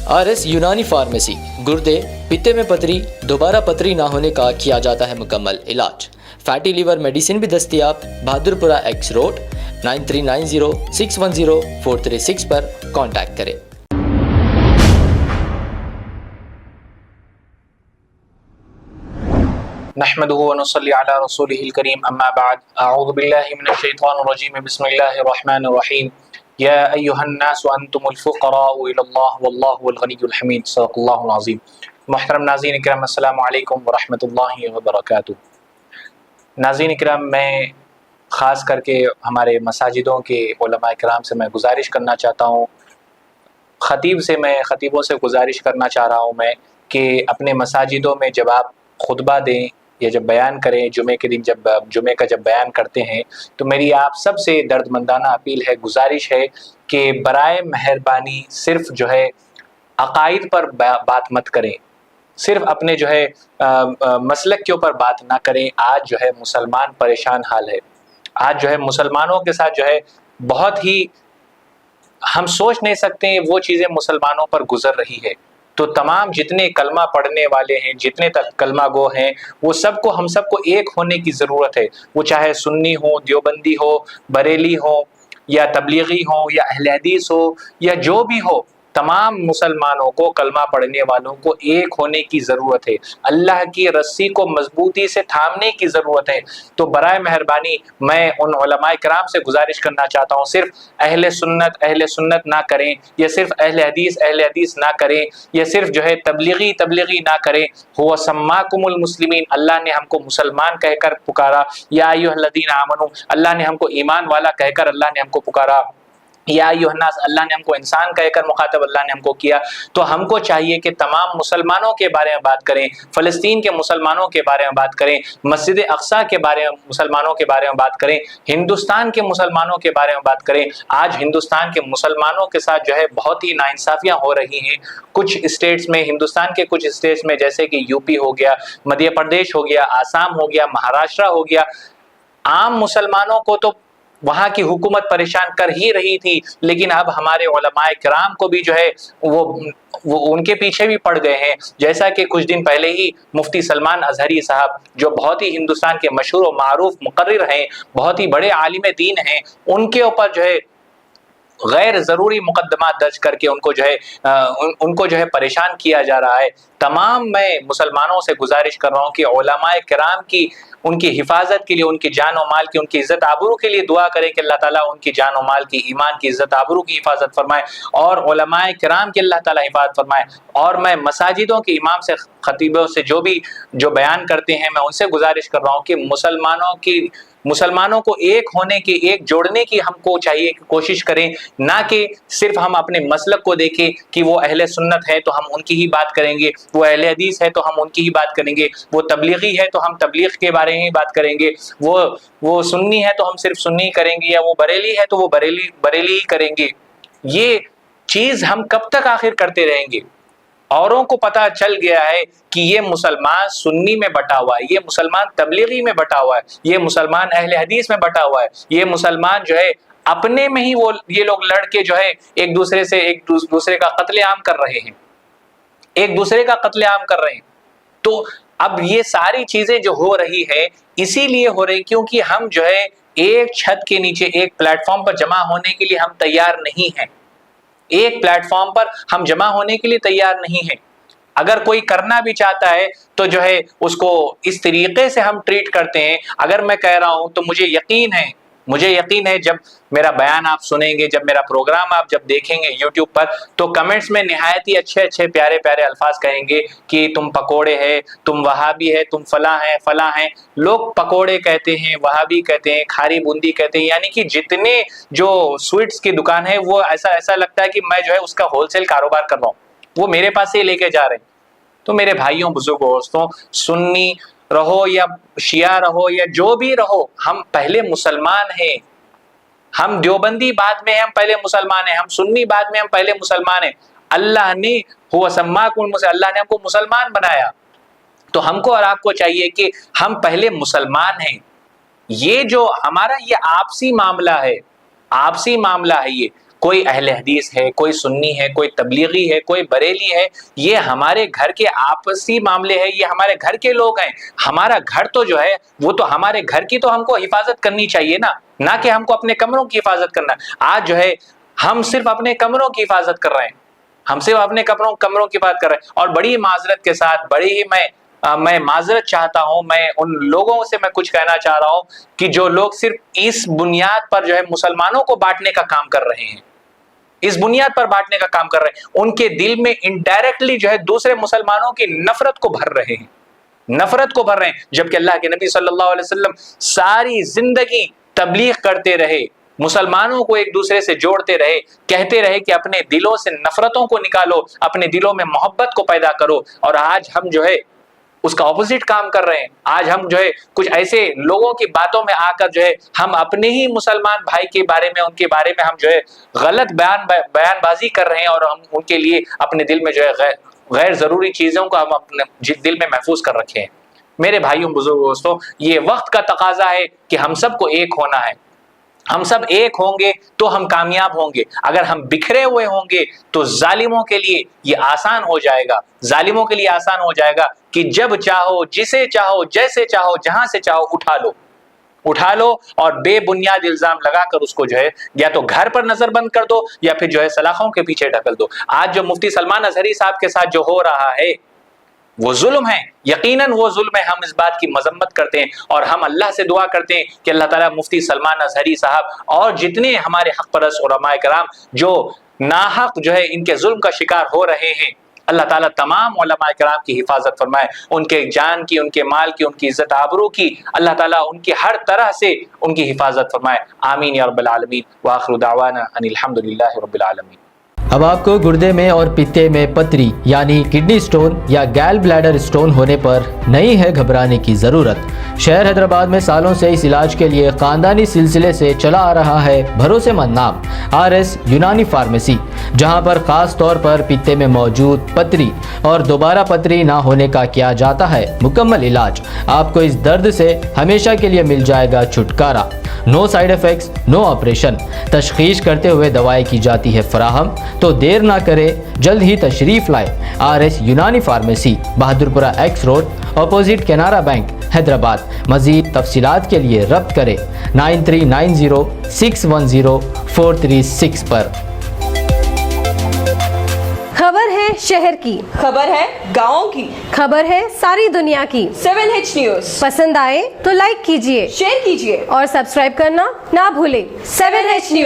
RS यूनानी pharmacy, गुर्दे, पित्ते में पथरी, दोबारा पथरी ना होने का किया जाता है मुकम्मल इलाज। फैटी लीवर मेडिसिन भी दस्तियाब। बहादुरपुरा X रोड 9390610436 पर कांटेक्ट करें। नहमदुहु व नुसल्ली अला रसूलिहिल करीम, अम्मा बाद, अऊज़ु बिल्लाहि मिनश शैतानिर रजीम, बिस्मिल्लाहिर रहमानिर रहीम। या अय्युहन नासु अंतुमुल फुक़राउ इलल्लाह वल्लाहु वल गनियुल हमीद। सदक़ल्लाहुल अज़ीम। मुहतरम नाज़रीन इकराम, अस्सलामु अलैकुम व रहमतुल्लाहि व बरकातुहू। नाज़रीन इकराम, मैं ख़ास करके हमारे मसाजिदों के उलमा इकराम से मैं गुजारिश करना चाहता हूँ, ख़तीबों से गुजारिश करना चाह रहा हूँ मैं कि अपने मसाजिदों में जब आप खुतबा दें या जब बयान करें, जुमे के दिन जब जुमे का जब बयान करते हैं, तो मेरी आप सब से दर्दमंदाना अपील है, गुजारिश है कि बराए मेहरबानी सिर्फ जो है अकाइद पर बात मत करें, सिर्फ अपने जो है मसलक के ऊपर बात ना करें। आज जो है मुसलमान परेशान हाल है। आज जो है मुसलमानों के साथ जो है बहुत ही, हम सोच नहीं सकते वो चीज़ें मुसलमानों पर गुजर रही है। तो तमाम जितने कलमा पढ़ने वाले हैं, जितने तक कलमा गो हैं, वो सबको, हम सबको एक होने की ज़रूरत है। वो चाहे सुन्नी हो, देवबंदी हो, बरेली हो, या तबलीगी हो, या अहले हदीस हो, या जो भी हो, तमाम मुसलमानों को, कलमा पढ़ने वालों को एक होने की ज़रूरत है। अल्लाह की रस्सी को मजबूती से थामने की ज़रूरत है। तो बराए मेहरबानी मैं उन उलमा इकराम से गुजारिश करना चाहता हूँ, सिर्फ अहले सुन्नत ना करें, या सिर्फ अहले हदीस ना करें, या सिर्फ जो है तबलीगी ना करें। हुवा सम्माकुमुल मुस्लिमीन, अल्लाह ने हमको मुसलमान कहकर पुकारा। या अय्युहल्लज़ीना आमनू, अल्लाह ने हमको ईमान वाला कहकर अल्लाह ने हमको पुकारा। या अय्युहन्नास, अल्लाह ने हमको इंसान कहकर मुखातब अल्लाह ने हमको किया। तो हमको चाहिए कि तमाम मुसलमानों के बारे में बात करें, फ़लस्तीन के मुसलमानों के बारे में बात करें, मस्जिद अक़सा के बारे में मुसलमानों के बारे में बात करें, हिंदुस्तान के मुसलमानों के बारे में बात करें। आज हिंदुस्तान के मुसलमानों के साथ जो है बहुत ही नाइंसाफ़ियाँ हो रही हैं। कुछ स्टेट्स में, हिंदुस्तान के कुछ स्टेट्स में, जैसे कि यूपी हो गया, मध्य प्रदेश हो गया, आसाम हो गया, महाराष्ट्र हो गया, आम मुसलमानों को तो वहाँ की हुकूमत परेशान कर ही रही थी, लेकिन अब हमारे उलमाए किराम को भी जो है वो उनके पीछे भी पड़ गए हैं। जैसा कि कुछ दिन पहले ही मुफ्ती सलमान अजहरी साहब, जो बहुत ही हिंदुस्तान के मशहूर और मारूफ मुकर्रिर हैं, बहुत ही बड़े आलिम दीन हैं, उनके ऊपर जो है गैर ज़रूरी मुकदमा दर्ज करके उनको जो है परेशान किया जा रहा है। तमाम मैं मुसलमानों से गुजारिश कर रहा हूँ कि उलमाए किराम की, उनकी हिफाजत के लिए, उनकी जान और माल की, उनकी इज़्ज़त आबरू के लिए दुआ करें कि अल्लाह ताला उनकी जान और माल की, ईमान की, इज़्ज़त आबरू की हिफाजत फरमाए, और उलमाए किराम की अल्लाह ताला हिफाजत फरमाए। और मैं मसाजिदों के इमाम से, खतीबों से जो बयान करते हैं, मैं उनसे गुजारिश कर रहा हूँ कि मुसलमानों को एक होने की, एक जोड़ने की हमको चाहिए, कोशिश करें, ना कि सिर्फ हम अपने मसलक को देखें कि वो अहले सुन्नत है तो हम उनकी ही बात करेंगे, वो अहले हदीस है तो हम उनकी ही बात करेंगे, वो तबलीगी है तो हम तबलीग के बारे में ही बात करेंगे, वो सुन्नी है तो हम सिर्फ सुन्नी करेंगे, या वो बरेली है तो वो बरेली ही करेंगे। ये चीज़ हम कब तक आखिर करते रहेंगे? औरों को पता चल गया है कि ये मुसलमान सुन्नी में बटा हुआ है, ये मुसलमान तबलीगी में बटा हुआ है, ये मुसलमान अहले हदीस में बटा हुआ है, ये मुसलमान जो है अपने में ही ये लोग लड़के जो है एक दूसरे का कत्लेआम कर रहे हैं, एक दूसरे का कत्लेआम कर रहे हैं। तो अब ये सारी चीजें जो हो रही है, इसीलिए हो रही क्योंकि हम जो है एक छत के नीचे, एक प्लेटफॉर्म पर जमा होने के लिए हम तैयार नहीं हैं। एक प्लेटफॉर्म पर हम जमा होने के लिए तैयार नहीं है। अगर कोई करना भी चाहता है तो जो है उसको इस तरीके से हम ट्रीट करते हैं। अगर मैं कह रहा हूं तो मुझे यकीन है जब मेरा बयान आप सुनेंगे, जब मेरा प्रोग्राम आप जब देखेंगे यूट्यूब पर, तो कमेंट्स में निहायत ही अच्छे प्यारे अल्फाज कहेंगे कि तुम पकोड़े है, तुम वहाबी है, तुम फला हैं। लोग पकोड़े कहते हैं, वहाबी कहते हैं, खारी बूंदी कहते हैं, यानी कि जितने जो स्वीट्स की दुकान है वो ऐसा लगता है कि मैं जो है उसका होलसेल कारोबार कर रहा हूँ, वो मेरे पास से लेके जा रहे हैं। तो मेरे भाइयों, बुजुर्गों, दोस्तों, सुन्नी रहो या शिया रहो या जो भी रहो, हम पहले मुसलमान हैं। हम देवबंदी बाद में हैं, हम पहले मुसलमान हैं। हम सुन्नी बाद में, हम पहले मुसलमान हैं। अल्लाह ने अल्लाह ने हमको मुसलमान बनाया, तो हमको और आपको चाहिए कि हम पहले मुसलमान हैं। ये जो हमारा ये आपसी मामला है, ये کوئی اہل حدیث ہے، کوئی سنی ہے، کوئی تبلیغی ہے، کوئی بریلی ہے، یہ ہمارے گھر کے آپسی معاملے ہیں، یہ ہمارے گھر کے لوگ ہیں. ہمارا گھر تو جو ہے وہ تو ہمارے گھر کی تو ہم کو حفاظت کرنی چاہیے نا، نہ کہ ہم کو اپنے کمروں کی حفاظت کرنا. آج جو ہے ہم صرف اپنے کمروں کی حفاظت کر رہے ہیں، ہم صرف اپنے کمروں کی بات کر رہے ہیں. اور بڑی معذرت کے ساتھ، بڑی ہی میں معذرت چاہتا ہوں، میں ان لوگوں سے میں کچھ کہنا چاہ رہا ہوں کہ جو لوگ صرف اس بنیاد پر جو ہے مسلمانوں کو بانٹنے کا کام کر رہے ہیں، اس بنیاد پر بانٹنے کا کام کر رہے ہیں، ان کے دل میں انڈائریکٹلی جو ہے دوسرے مسلمانوں کی نفرت کو بھر رہے ہیں، نفرت کو بھر رہے ہیں. جبکہ اللہ کے نبی صلی اللہ علیہ وسلم ساری زندگی تبلیغ کرتے رہے، مسلمانوں کو ایک دوسرے سے جوڑتے رہے، کہتے رہے کہ اپنے دلوں سے نفرتوں کو نکالو، اپنے دلوں میں محبت کو پیدا کرو. اور آج ہم جو ہے اس کا اپوزٹ کام کر رہے ہیں. آج ہم جو ہے کچھ ایسے لوگوں کی باتوں میں آ کر جو ہے ہم اپنے ہی مسلمان بھائی کے بارے میں، ان کے بارے میں ہم جو ہے غلط بیان بازی کر رہے ہیں، اور ہم ان کے لیے اپنے دل میں جو ہے غیر ضروری چیزوں کو ہم اپنے دل میں محفوظ کر رکھے ہیں. میرے بھائیوں، بزرگوں، دوستوں، یہ وقت کا تقاضا ہے کہ ہم سب کو ایک ہونا ہے. ہم سب ایک ہوں گے تو ہم کامیاب ہوں گے. اگر ہم بکھرے ہوئے ہوں گے تو ظالموں کے لیے یہ آسان ہو جائے گا، ظالموں کے لیے آسان ہو جائے گا کہ جب چاہو، جسے چاہو، جیسے چاہو، جہاں سے چاہو اٹھا لو اور بے بنیاد الزام لگا کر اس کو جو ہے یا تو گھر پر نظر بند کر دو یا پھر جو ہے سلاخوں کے پیچھے ڈھکل دو. آج جو مفتی سلمان اظہری صاحب کے ساتھ جو ہو رہا ہے وہ ظلم ہے، یقیناً وہ ظلم ہے. ہم اس بات کی مذمت کرتے ہیں اور ہم اللہ سے دعا کرتے ہیں کہ اللہ تعالیٰ مفتی سلمان اظہری صاحب اور جتنے ہمارے حق پرست علماء کرام جو ناحق جو ہے ان کے ظلم کا شکار ہو رہے ہیں، اللہ تعالیٰ تمام علماء کرام کی حفاظت فرمائے، ان کے جان کی، ان کے مال کی، ان کی عزت آبرو کی، اللہ تعالیٰ ان کی ہر طرح سے ان کی حفاظت فرمائے. آمین یا رب العالمین. وآخر دعوانا ان الحمد للہ رب العالمین. اب آپ کو گردے میں اور پتے میں پتری یعنی کڈنی سٹون یا گال بلیڈر سٹون ہونے پر نہیں ہے گھبرانے کی ضرورت. شہر حیدرآباد میں سالوں سے اس علاج کے لیے خاندانی سلسلے سے چلا آ رہا ہے بھروسے مند نام RS یونانی فارمیسی، جہاں پر خاص طور پر پتے میں موجود پتری اور دوبارہ پتری نہ ہونے کا کیا جاتا ہے مکمل علاج. آپ کو اس درد سے ہمیشہ کے لیے مل جائے گا چھٹکارا. نو سائیڈ ایفیکٹس، نو آپریشن. تشخیص کرتے ہوئے دوائیں کی جاتی ہے فراہم. تو دیر نہ کرے، جلد ہی تشریف لائے. RS یونانی pharmacy, Bahadurpura X road, opposite Canara bank, Hyderabad. مزید تفصیلات کے لیے ربط کرے 9390610436 پر. خبر ہے شہر کی، خبر ہے گاؤں کی، خبر ہے ساری دنیا کی. 7H نیوز پسند آئے تو لائک کیجئے، شیئر کیجیے اور سبسکرائب کرنا نہ بھولیں. 7H news.